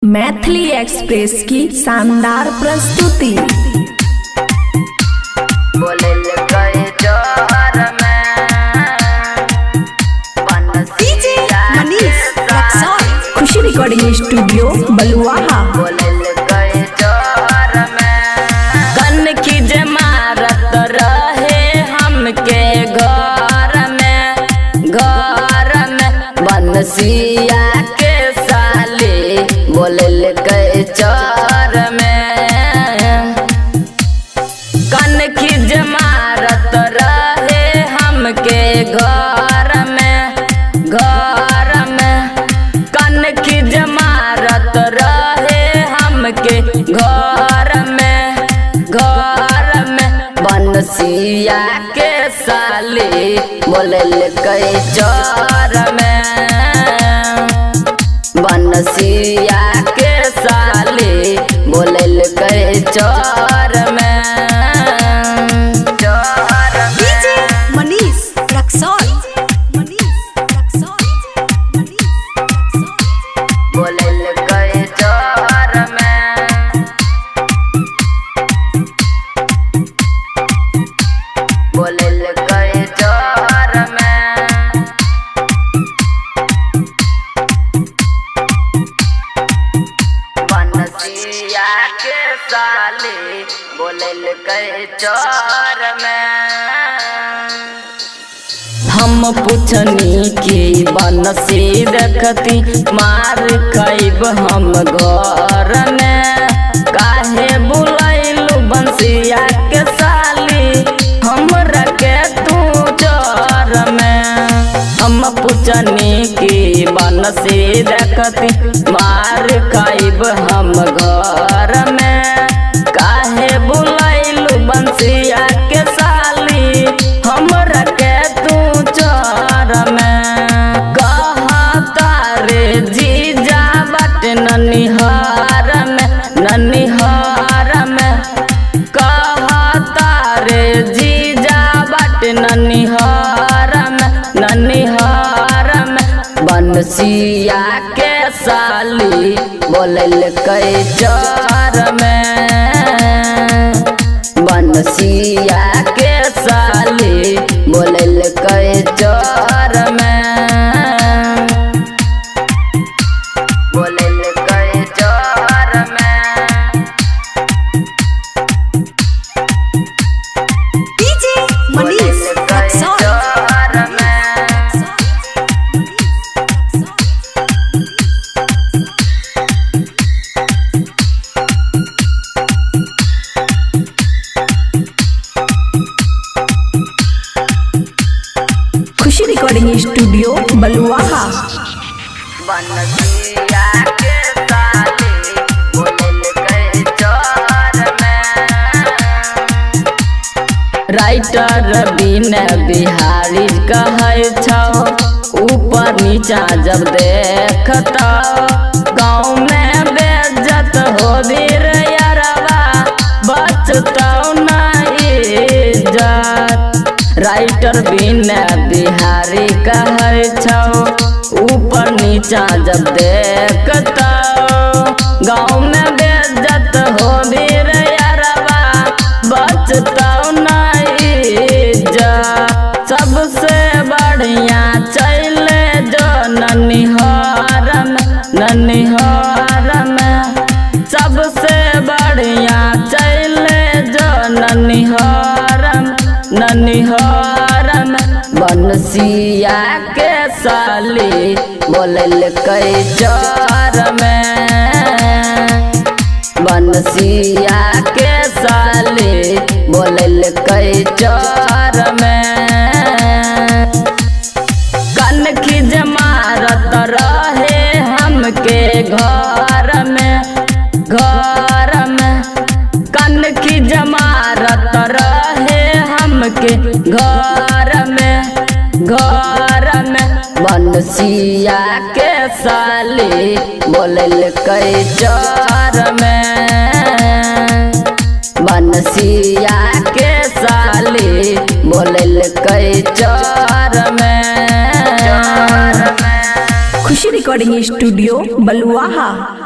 Maithili express की शानदार प्रस्तुति। खुशी रिकॉर्डिंग स्टूडियो बलुआहा। कन की जमारत रहे हमके घर में बनसिया के साली बोलल के चर में। कन की जमारत रहे हमके घर में कन की जमारत रहे हमके घर में बनसिया के साली बोलल के चर में। बनसिया के साली बोलल के चर में। बोलल के चर में। बोलल के चर में। बनसिया के साली बोलल के चर में। हम पूछनी की बनसी रखती मार खैब हम घर में। काहे बुलैलू बंसिया के साली हमरा के तू चर में। हम पूछनी की बनसी रखती मार खैब हम घर में। काहे बुलैलू बंसिया के साली हमरा के तू चर में। कहता रे जीजा बट ननिहार में कहता रे जीजा बट ननिहार में बनसिया के साली बोलल के चर में। बनसिया के साली बोलल के चर में। बोलल के चर में। बोलल के चर में। खुशी रिकॉर्डिंग स्टूडियो बलुआहा। बनसिया के साली बोलल के चर में। राइटर बिन बिहारी कहै छौ ऊपर नीचा जब देखता गाँव में बेइज्जत हो वीर यारवा बचतौ ना इज्जत। राइटर बिन बिहारी कहै छौ ऊपर नीचा जब देखता गाँव में बेइज्जत हो वीर यारवा बचतौ ना इज्जत। सबसे बढ़िया चले जो ननिहार में सबसे बढ़िया चले जो ननिहार में बनसिया के साली बोलल के चर में। बनसिया के साली बोलल के चर में। कन की जमारत रहे हमके घर में कन की जमारत रहे हमके घर में बनसिया के साली बोलल के चर में। बनसिया के साली बोलल के चर में। खुशी रिकॉर्डिंग स्टूडियो बलुआहा।